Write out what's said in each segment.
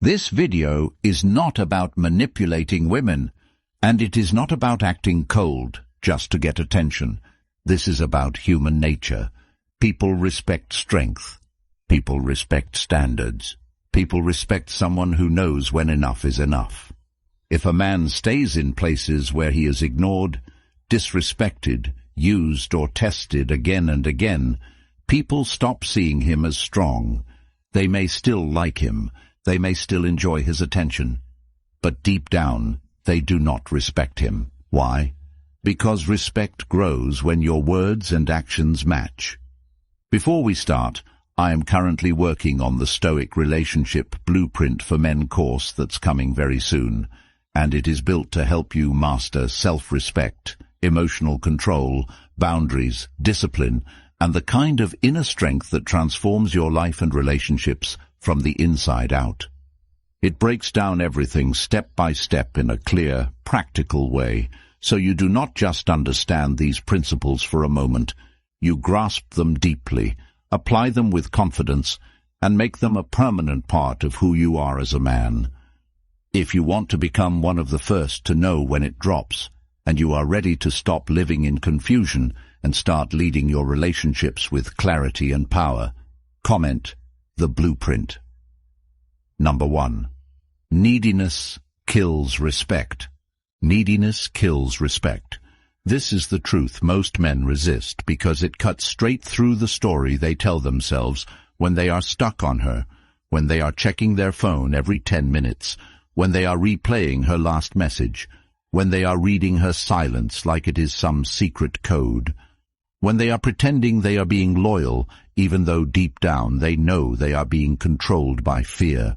This video is not about manipulating women, and it is not about acting cold just to get attention. This is about human nature. People respect strength. People respect standards. People respect someone who knows when enough is enough. If a man stays in places where he is ignored, disrespected, used or tested again and again, people stop seeing him as strong. They may still like him. They may still enjoy his attention, but deep down, they do not respect him. Why? Because respect grows when your words and actions match. Before we start, I am currently working on the Stoic Relationship Blueprint for Men course that's coming very soon, and it is built to help you master self-respect, emotional control, boundaries, discipline, and the kind of inner strength that transforms your life and relationships from the inside out. It breaks down everything step by step in a clear, practical way, so you do not just understand these principles for a moment. You grasp them deeply, apply them with confidence, and make them a permanent part of who you are as a man. If you want to become one of the first to know when it drops, and you are ready to stop living in confusion and start leading your relationships with clarity and power, comment the blueprint. Number 1. Neediness kills respect. Neediness kills respect. This is the truth most men resist because it cuts straight through the story they tell themselves when they are stuck on her, when they are checking their phone every 10 minutes, when they are replaying her last message, when they are reading her silence like it is some secret code, when they are pretending they are being loyal even though deep down they know they are being controlled by fear,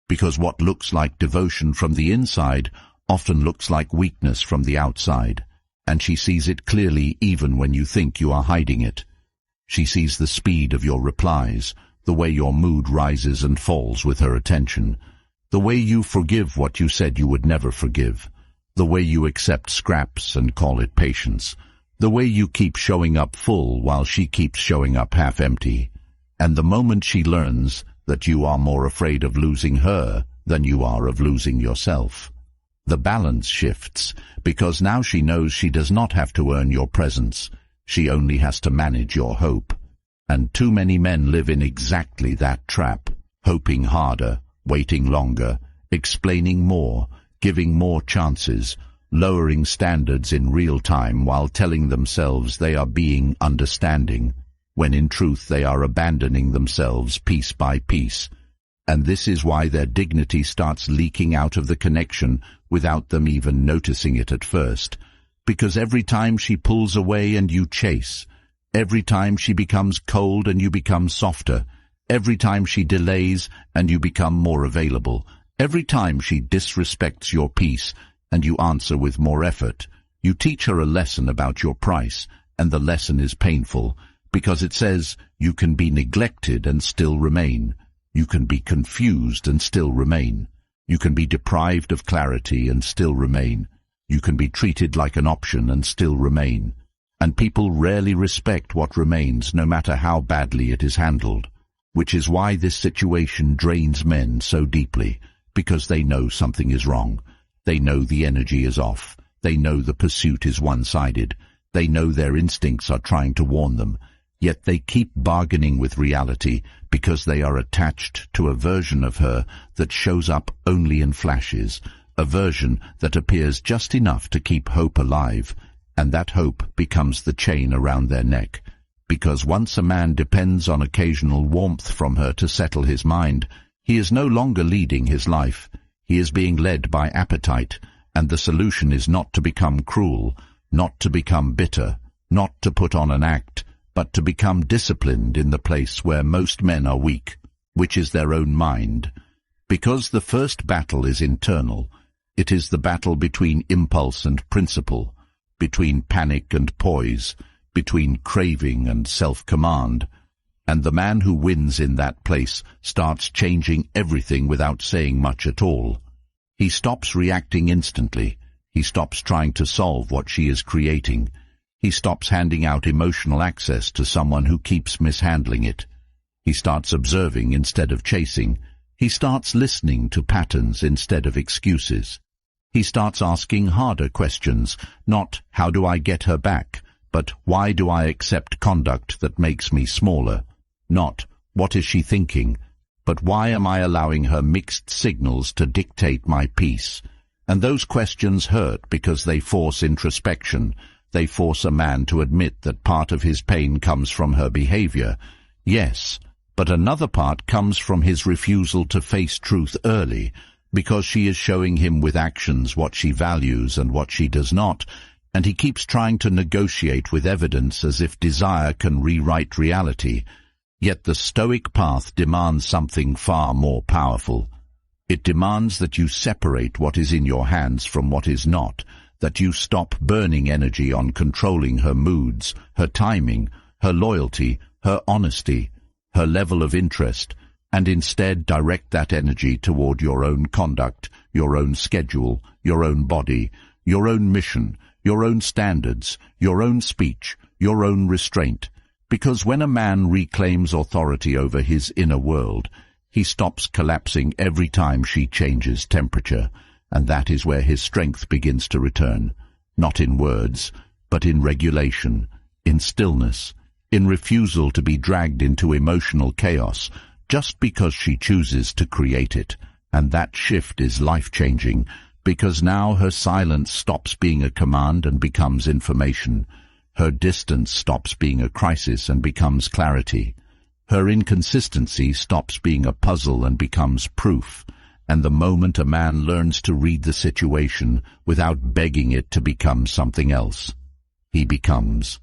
because what looks like devotion from the inside often looks like weakness from the outside, and she sees it clearly even when you think you are hiding it. She sees the speed of your replies, the way your mood rises and falls with her attention, the way you forgive what you said you would never forgive, the way you accept scraps and call it patience, the way you keep showing up full while she keeps showing up half empty. And the moment she learns that you are more afraid of losing her than you are of losing yourself, the balance shifts, because now she knows she does not have to earn your presence. She only has to manage your hope. And too many men live in exactly that trap, hoping harder, waiting longer, explaining more, giving more chances, lowering standards in real time while telling themselves they are being understanding, when in truth they are abandoning themselves piece by piece. And this is why their dignity starts leaking out of the connection without them even noticing it at first. Because every time she pulls away and you chase, every time she becomes cold and you become softer, every time she delays and you become more available, every time she disrespects your peace and you answer with more effort, you teach her a lesson about your price, and the lesson is painful, because it says you can be neglected and still remain. You can be confused and still remain. You can be deprived of clarity and still remain. You can be treated like an option and still remain. And people rarely respect what remains, no matter how badly it is handled, which is why this situation drains men so deeply, because they know something is wrong. They know the energy is off. They know the pursuit is one-sided. They know their instincts are trying to warn them. Yet they keep bargaining with reality because they are attached to a version of her that shows up only in flashes, a version that appears just enough to keep hope alive, and that hope becomes the chain around their neck. Because once a man depends on occasional warmth from her to settle his mind, he is no longer leading his life. He is being led by appetite, and the solution is not to become cruel, not to become bitter, not to put on an act, but to become disciplined in the place where most men are weak, which is their own mind. Because the first battle is internal, it is the battle between impulse and principle, between panic and poise, between craving and self-command. And the man who wins in that place starts changing everything without saying much at all. He stops reacting instantly. He stops trying to solve what she is creating. He stops handing out emotional access to someone who keeps mishandling it. He starts observing instead of chasing. He starts listening to patterns instead of excuses. He starts asking harder questions, not "how do I get her back?" but "why do I accept conduct that makes me smaller?" Not "what is she thinking?" but "why am I allowing her mixed signals to dictate my peace?" And those questions hurt because they force introspection. They force a man to admit that part of his pain comes from her behavior. Yes, but another part comes from his refusal to face truth early, because she is showing him with actions what she values and what she does not, and he keeps trying to negotiate with evidence as if desire can rewrite reality. Yet the Stoic path demands something far more powerful. It demands that you separate what is in your hands from what is not, that you stop burning energy on controlling her moods, her timing, her loyalty, her honesty, her level of interest, and instead direct that energy toward your own conduct, your own schedule, your own body, your own mission, your own standards, your own speech, your own restraint. Because when a man reclaims authority over his inner world, he stops collapsing every time she changes temperature, and that is where his strength begins to return, not in words, but in regulation, in stillness, in refusal to be dragged into emotional chaos, just because she chooses to create it. And that shift is life-changing, because now her silence stops being a command and becomes information. Her distance stops being a crisis and becomes clarity. Her inconsistency stops being a puzzle and becomes proof. And the moment a man learns to read the situation without begging it to become something else, he becomes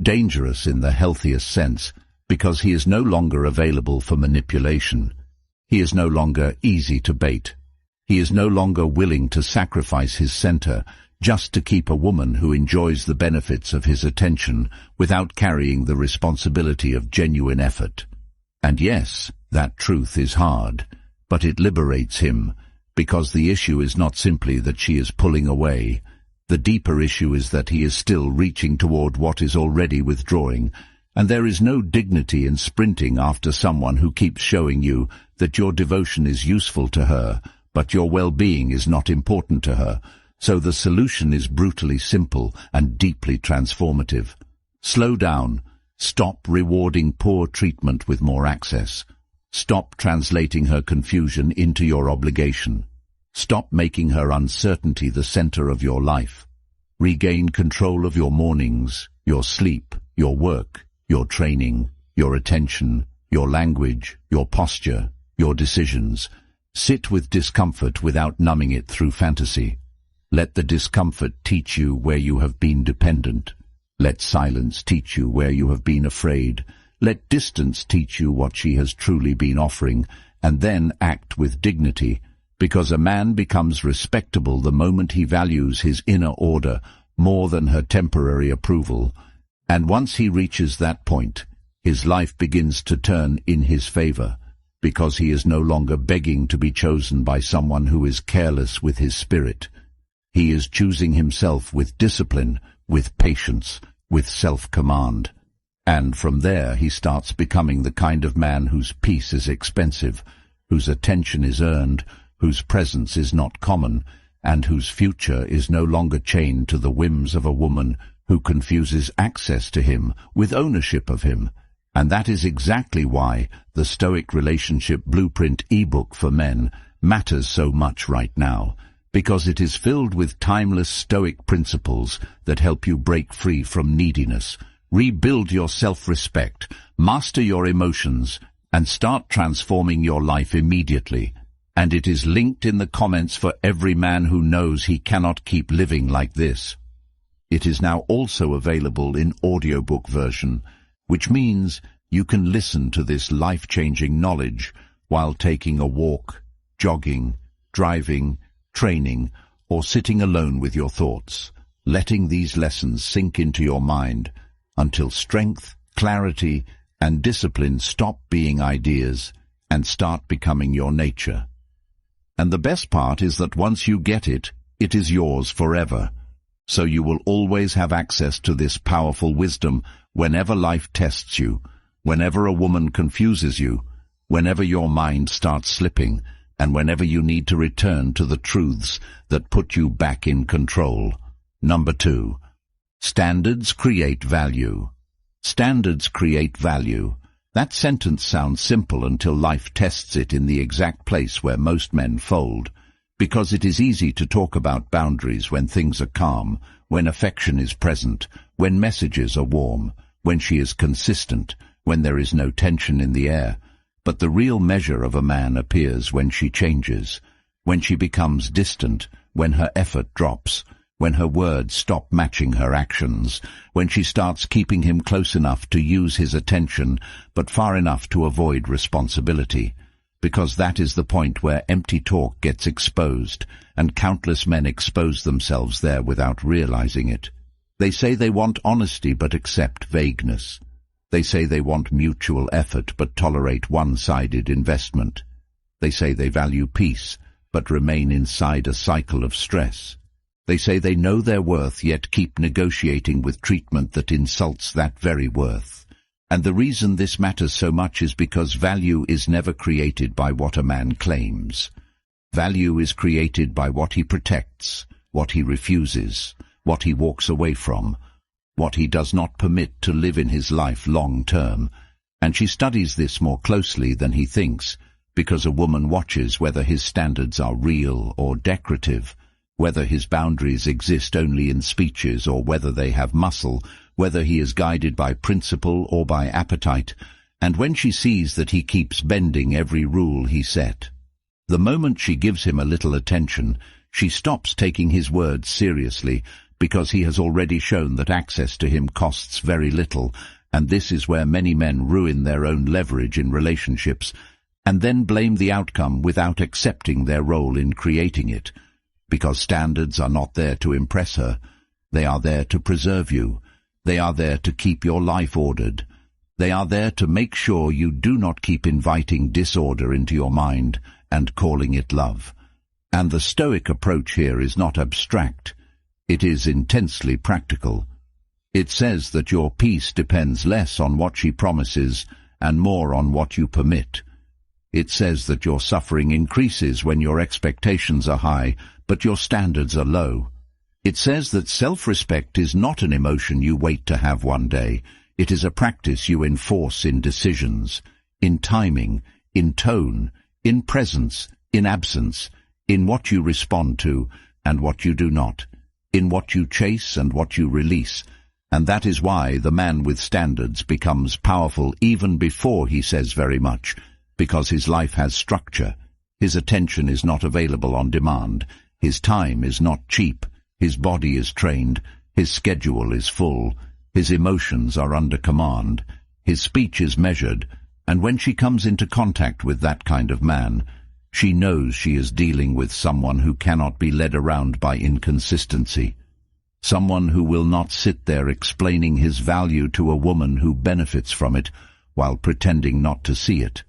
dangerous in the healthiest sense, because he is no longer available for manipulation. He is no longer easy to bait. He is no longer willing to sacrifice his center just to keep a woman who enjoys the benefits of his attention without carrying the responsibility of genuine effort. And yes, that truth is hard, but it liberates him, because the issue is not simply that she is pulling away. The deeper issue is that he is still reaching toward what is already withdrawing, and there is no dignity in sprinting after someone who keeps showing you that your devotion is useful to her, but your well-being is not important to her. So the solution is brutally simple and deeply transformative. Slow down. Stop rewarding poor treatment with more access. Stop translating her confusion into your obligation. Stop making her uncertainty the center of your life. Regain control of your mornings, your sleep, your work, your training, your attention, your language, your posture, your decisions. Sit with discomfort without numbing it through fantasy. Let the discomfort teach you where you have been dependent. Let silence teach you where you have been afraid. Let distance teach you what she has truly been offering, and then act with dignity, because a man becomes respectable the moment he values his inner order more than her temporary approval. And once he reaches that point, his life begins to turn in his favor, because he is no longer begging to be chosen by someone who is careless with his spirit. He is choosing himself with discipline, with patience, with self-command. And from there he starts becoming the kind of man whose peace is expensive, whose attention is earned, whose presence is not common, and whose future is no longer chained to the whims of a woman who confuses access to him with ownership of him. And that is exactly why the Stoic Relationship Blueprint ebook for men matters so much right now, because it is filled with timeless Stoic principles that help you break free from neediness, rebuild your self-respect, master your emotions, and start transforming your life immediately. And it is linked in the comments for every man who knows he cannot keep living like this. It is now also available in audiobook version, which means you can listen to this life-changing knowledge while taking a walk, jogging, driving, training, or sitting alone with your thoughts, letting these lessons sink into your mind until strength, clarity, and discipline stop being ideas and start becoming your nature. And the best part is that once you get it, it is yours forever. So you will always have access to this powerful wisdom whenever life tests you, whenever a woman confuses you, whenever your mind starts slipping, and whenever you need to return to the truths that put you back in control. Number 2. Standards create value. Standards create value. That sentence sounds simple until life tests it in the exact place where most men fold, because it is easy to talk about boundaries when things are calm, when affection is present, when messages are warm, when she is consistent, when there is no tension in the air. But the real measure of a man appears when she changes, when she becomes distant, when her effort drops, when her words stop matching her actions, when she starts keeping him close enough to use his attention but far enough to avoid responsibility. Because that is the point where empty talk gets exposed, and countless men expose themselves there without realizing it. They say they want honesty but accept vagueness. They say they want mutual effort but tolerate one-sided investment. They say they value peace but remain inside a cycle of stress. They say they know their worth yet keep negotiating with treatment that insults that very worth. And the reason this matters so much is because value is never created by what a man claims. Value is created by what he protects, what he refuses, what he walks away from, what he does not permit to live in his life long term. And she studies this more closely than he thinks, because a woman watches whether his standards are real or decorative, whether his boundaries exist only in speeches or whether they have muscle, whether he is guided by principle or by appetite, and when she sees that he keeps bending every rule he set. The moment she gives him a little attention, she stops taking his words seriously, because he has already shown that access to him costs very little, and this is where many men ruin their own leverage in relationships, and then blame the outcome without accepting their role in creating it. Because standards are not there to impress her, they are there to preserve you. They are there to keep your life ordered. They are there to make sure you do not keep inviting disorder into your mind and calling it love. And the Stoic approach here is not abstract. It is intensely practical. It says that your peace depends less on what she promises and more on what you permit. It says that your suffering increases when your expectations are high, but your standards are low. It says that self-respect is not an emotion you wait to have one day. It is a practice you enforce in decisions, in timing, in tone, in presence, in absence, in what you respond to and what you do not, in what you chase and what you release. And that is why the man with standards becomes powerful even before he says very much, because his life has structure. His attention is not available on demand. His time is not cheap. His body is trained. His schedule is full. His emotions are under command. His speech is measured. And when she comes into contact with that kind of man, she knows she is dealing with someone who cannot be led around by inconsistency. Someone who will not sit there explaining his value to a woman who benefits from it while pretending not to see it.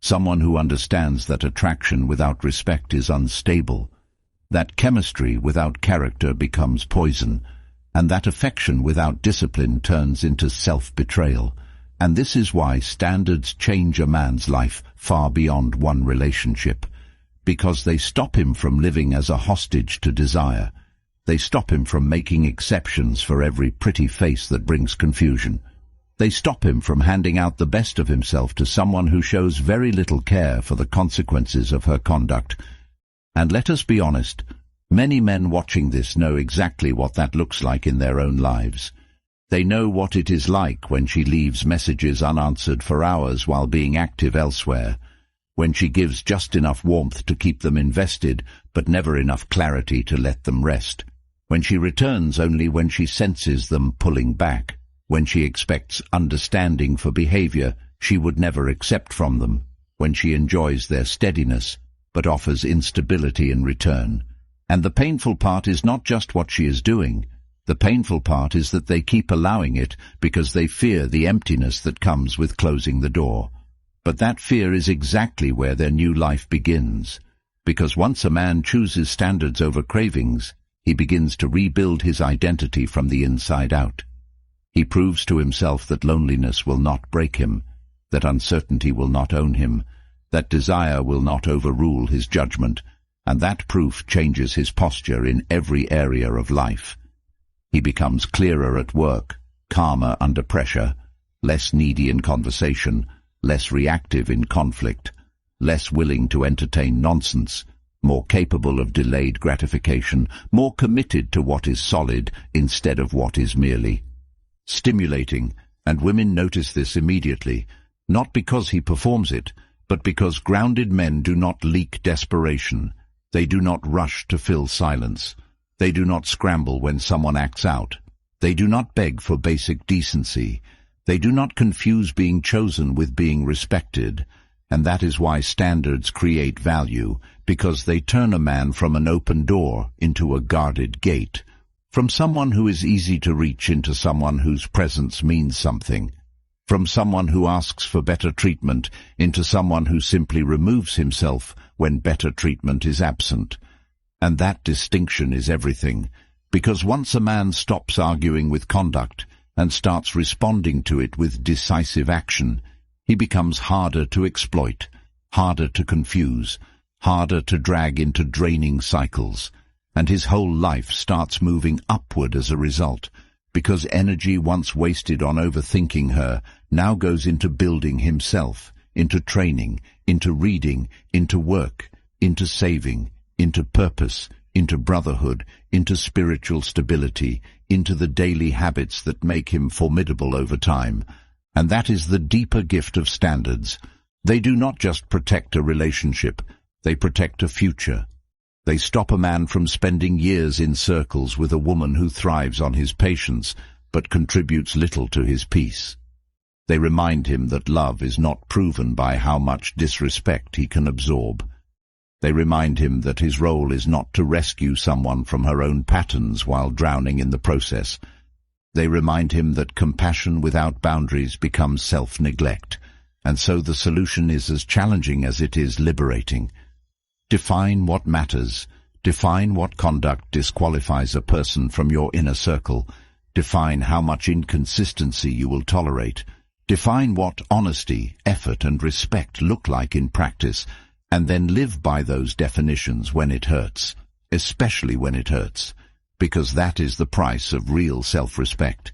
Someone who understands that attraction without respect is unstable, that chemistry without character becomes poison, and that affection without discipline turns into self-betrayal. And this is why standards change a man's life far beyond one relationship, because they stop him from living as a hostage to desire. They stop him from making exceptions for every pretty face that brings confusion. They stop him from handing out the best of himself to someone who shows very little care for the consequences of her conduct. And let us be honest, many men watching this know exactly what that looks like in their own lives. They know what it is like when she leaves messages unanswered for hours while being active elsewhere, when she gives just enough warmth to keep them invested, but never enough clarity to let them rest, when she returns only when she senses them pulling back, when she expects understanding for behavior she would never accept from them, when she enjoys their steadiness, but offers instability in return. And the painful part is not just what she is doing. The painful part is that they keep allowing it because they fear the emptiness that comes with closing the door. But that fear is exactly where their new life begins, because once a man chooses standards over cravings, he begins to rebuild his identity from the inside out. He proves to himself that loneliness will not break him, that uncertainty will not own him, that desire will not overrule his judgment, and that proof changes his posture in every area of life. He becomes clearer at work, calmer under pressure, less needy in conversation, less reactive in conflict, less willing to entertain nonsense, more capable of delayed gratification, more committed to what is solid instead of what is merely stimulating, and women notice this immediately, not because he performs it, but because grounded men do not leak desperation. They do not rush to fill silence. They do not scramble when someone acts out. They do not beg for basic decency. They do not confuse being chosen with being respected. And that is why standards create value, because they turn a man from an open door into a guarded gate, from someone who is easy to reach into someone whose presence means something, from someone who asks for better treatment into someone who simply removes himself when better treatment is absent. And that distinction is everything, because once a man stops arguing with conduct and starts responding to it with decisive action, he becomes harder to exploit, harder to confuse, harder to drag into draining cycles, and his whole life starts moving upward as a result, because energy once wasted on overthinking her now goes into building himself, into training, into reading, into work, into saving, into purpose, into brotherhood, into spiritual stability, into the daily habits that make him formidable over time. And that is the deeper gift of standards. They do not just protect a relationship, they protect a future. They stop a man from spending years in circles with a woman who thrives on his patience, but contributes little to his peace. They remind him that love is not proven by how much disrespect he can absorb. They remind him that his role is not to rescue someone from her own patterns while drowning in the process. They remind him that compassion without boundaries becomes self-neglect, and so the solution is as challenging as it is liberating. Define what matters. Define what conduct disqualifies a person from your inner circle. Define how much inconsistency you will tolerate. Define what honesty, effort, and respect look like in practice, and then live by those definitions when it hurts, especially when it hurts, because that is the price of real self-respect.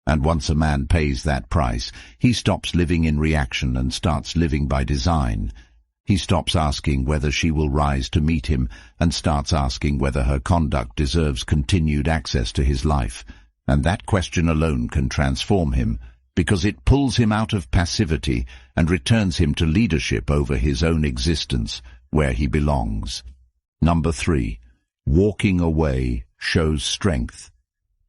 And once a man pays that price, he stops living in reaction and starts living by design. He stops asking whether she will rise to meet him and starts asking whether her conduct deserves continued access to his life. And that question alone can transform him, because it pulls him out of passivity and returns him to leadership over his own existence, where he belongs. Number 3. Walking away shows strength.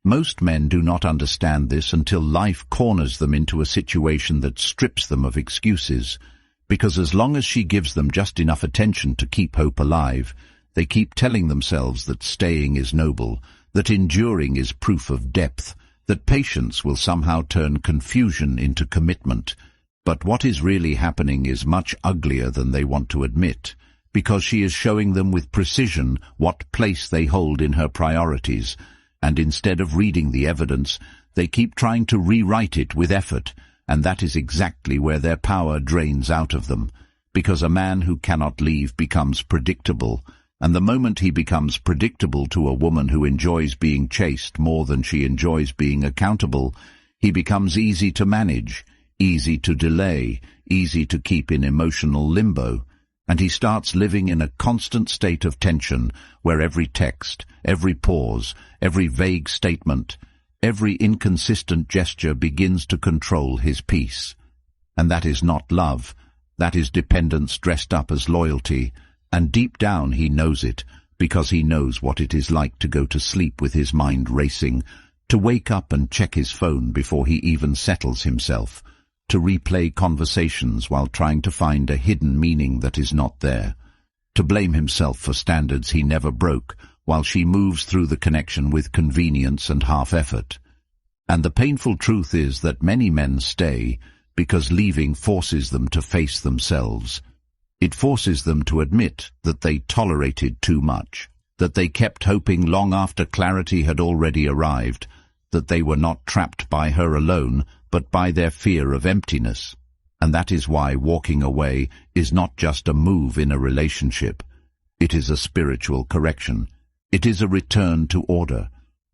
Most men do not understand this until life corners them into a situation that strips them of excuses, because as long as she gives them just enough attention to keep hope alive, they keep telling themselves that staying is noble, that enduring is proof of depth, that patience will somehow turn confusion into commitment. But what is really happening is much uglier than they want to admit, because she is showing them with precision what place they hold in her priorities, and instead of reading the evidence, they keep trying to rewrite it with effort, and that is exactly where their power drains out of them, because a man who cannot leave becomes predictable, and the moment he becomes predictable to a woman who enjoys being chased more than she enjoys being accountable, he becomes easy to manage, easy to delay, easy to keep in emotional limbo, and he starts living in a constant state of tension where every text, every pause, every vague statement, every inconsistent gesture begins to control his peace. And that is not love, that is dependence dressed up as loyalty, and deep down he knows it, because he knows what it is like to go to sleep with his mind racing, to wake up and check his phone before he even settles himself, to replay conversations while trying to find a hidden meaning that is not there, to blame himself for standards he never broke, while she moves through the connection with convenience and half-effort. And the painful truth is that many men stay because leaving forces them to face themselves. It forces them to admit that they tolerated too much, that they kept hoping long after clarity had already arrived, that they were not trapped by her alone, but by their fear of emptiness. And that is why walking away is not just a move in a relationship. It is a spiritual correction. It is a return to order.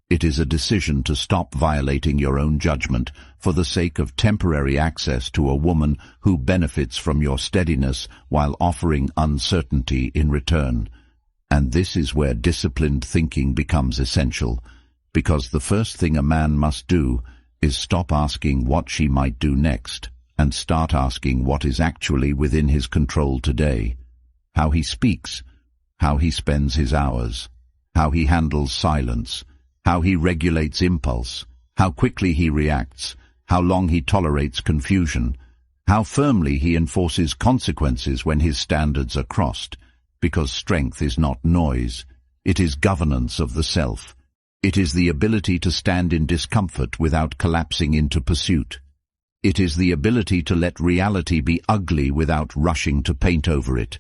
It is a decision to stop violating your own judgment for the sake of temporary access to a woman who benefits from your steadiness while offering uncertainty in return. And this is where disciplined thinking becomes essential, because the first thing a man must do is stop asking what she might do next and start asking what is actually within his control today. How he speaks, how he spends his hours, how he handles silence, how he regulates impulse, how quickly he reacts, how long he tolerates confusion, how firmly he enforces consequences when his standards are crossed, because strength is not noise, it is governance of the self. It is the ability to stand in discomfort without collapsing into pursuit. It is the ability to let reality be ugly without rushing to paint over it.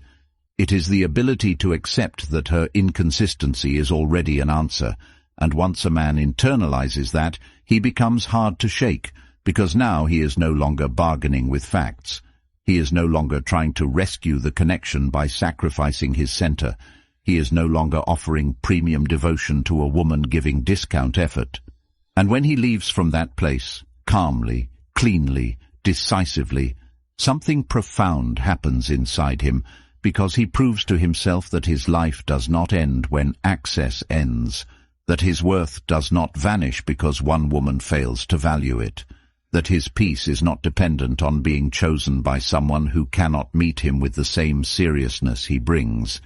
It is the ability to accept that her inconsistency is already an answer, and once a man internalizes that, he becomes hard to shake, because now he is no longer bargaining with facts. He is no longer trying to rescue the connection by sacrificing his center. He is no longer offering premium devotion to a woman giving discount effort. And when he leaves from that place, calmly, cleanly, decisively, something profound happens inside him, because he proves to himself that his life does not end when access ends, that his worth does not vanish because one woman fails to value it, that his peace is not dependent on being chosen by someone who cannot meet him with the same seriousness he brings,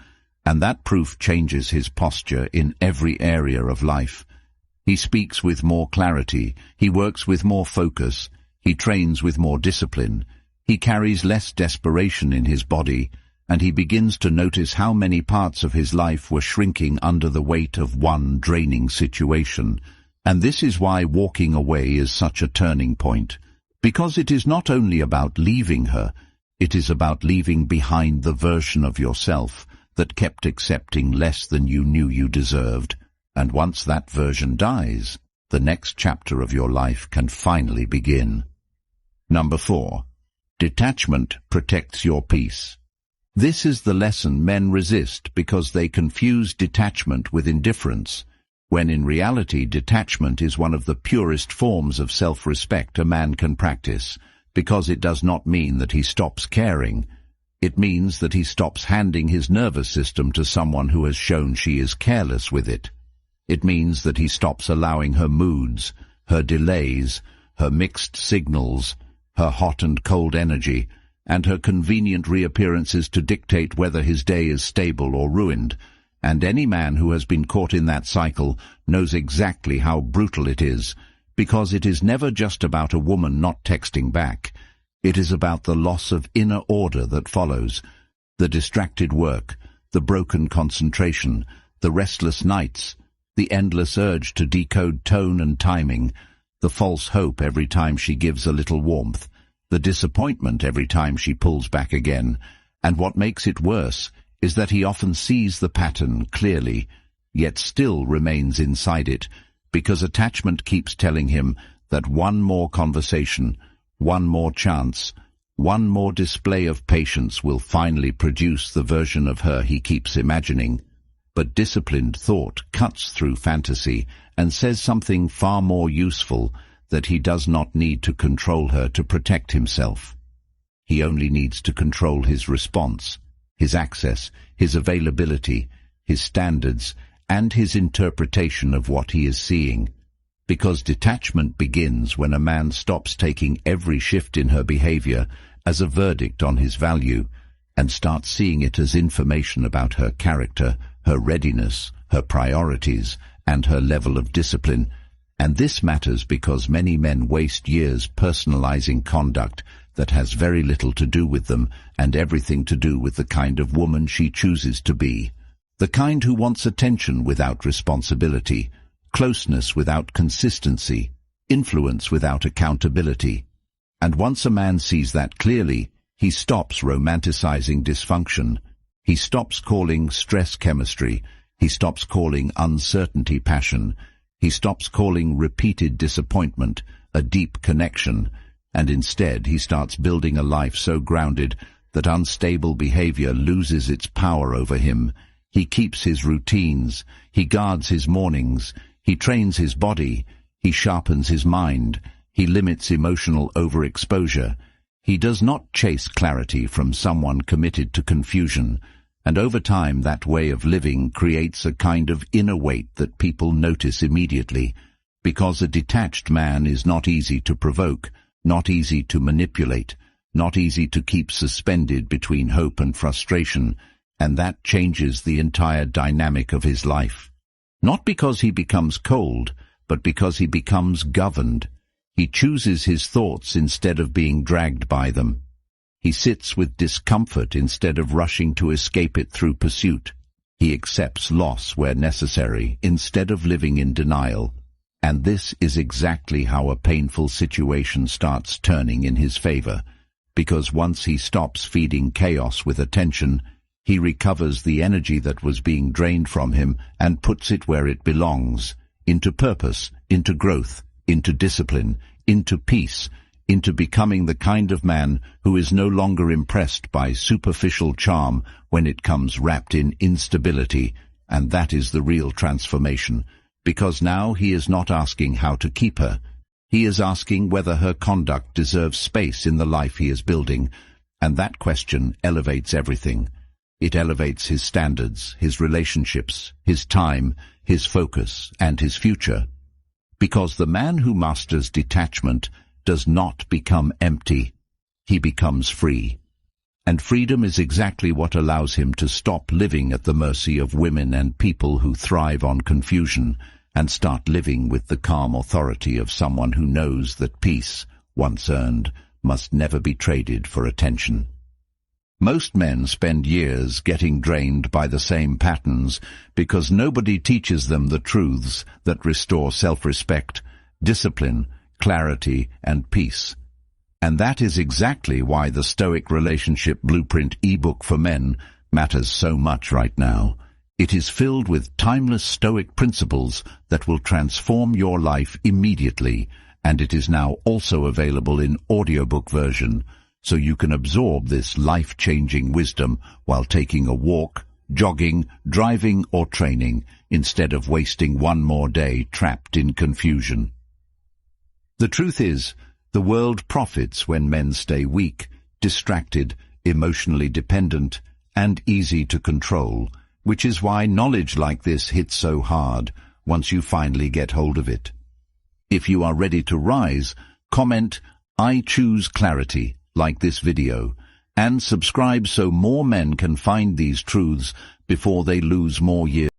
and that proof changes his posture in every area of life. He speaks with more clarity, he works with more focus, he trains with more discipline, he carries less desperation in his body, and he begins to notice how many parts of his life were shrinking under the weight of one draining situation. And this is why walking away is such a turning point, because it is not only about leaving her, it is about leaving behind the version of yourself that kept accepting less than you knew you deserved. And once that version dies, the next chapter of your life can finally begin. Number 4. Detachment protects your peace. This is the lesson men resist because they confuse detachment with indifference, when in reality detachment is one of the purest forms of self-respect a man can practice, because it does not mean that he stops caring. It means that he stops handing his nervous system to someone who has shown she is careless with it. It means that he stops allowing her moods, her delays, her mixed signals, her hot and cold energy, and her convenient reappearances to dictate whether his day is stable or ruined. And any man who has been caught in that cycle knows exactly how brutal it is, because it is never just about a woman not texting back. It is about the loss of inner order that follows, the distracted work, the broken concentration, the restless nights, the endless urge to decode tone and timing, the false hope every time she gives a little warmth, the disappointment every time she pulls back again. And what makes it worse is that he often sees the pattern clearly, yet still remains inside it, because attachment keeps telling him that one more conversation, one more chance, one more display of patience will finally produce the version of her he keeps imagining. But disciplined thought cuts through fantasy and says something far more useful, that he does not need to control her to protect himself. He only needs to control his response, his access, his availability, his standards, and his interpretation of what he is seeing. Because detachment begins when a man stops taking every shift in her behavior as a verdict on his value, and starts seeing it as information about her character, her readiness, her priorities, and her level of discipline. And this matters because many men waste years personalizing conduct that has very little to do with them and everything to do with the kind of woman she chooses to be. The kind who wants attention without responsibility, closeness without consistency, influence without accountability. And once a man sees that clearly, he stops romanticizing dysfunction. He stops calling stress chemistry. He stops calling uncertainty passion. He stops calling repeated disappointment a deep connection, and instead he starts building a life so grounded that unstable behavior loses its power over him. He keeps his routines, he guards his mornings, he trains his body, he sharpens his mind, he limits emotional overexposure. He does not chase clarity from someone committed to confusion, and over time that way of living creates a kind of inner weight that people notice immediately, because a detached man is not easy to provoke, not easy to manipulate, not easy to keep suspended between hope and frustration, and that changes the entire dynamic of his life. Not because he becomes cold, but because he becomes governed. He chooses his thoughts instead of being dragged by them. He sits with discomfort instead of rushing to escape it through pursuit. He accepts loss where necessary instead of living in denial. And this is exactly how a painful situation starts turning in his favor, because once he stops feeding chaos with attention, he recovers the energy that was being drained from him and puts it where it belongs, into purpose, into growth, into discipline, into peace, into becoming the kind of man who is no longer impressed by superficial charm when it comes wrapped in instability, and that is the real transformation, because now he is not asking how to keep her. He is asking whether her conduct deserves space in the life he is building, and that question elevates everything. It elevates his standards, his relationships, his time, his focus, and his future. Because the man who masters detachment does not become empty, he becomes free. And freedom is exactly what allows him to stop living at the mercy of women and people who thrive on confusion, and start living with the calm authority of someone who knows that peace, once earned, must never be traded for attention. Most men spend years getting drained by the same patterns because nobody teaches them the truths that restore self-respect, discipline, clarity, and peace. And that is exactly why the Stoic Relationship Blueprint ebook for men matters so much right now. It is filled with timeless Stoic principles that will transform your life immediately, and it is now also available in audiobook version, so you can absorb this life-changing wisdom while taking a walk, jogging, driving, or training, instead of wasting one more day trapped in confusion. The truth is, the world profits when men stay weak, distracted, emotionally dependent, and easy to control, which is why knowledge like this hits so hard once you finally get hold of it. If you are ready to rise, comment, "I choose clarity," like this video, and subscribe so more men can find these truths before they lose more years.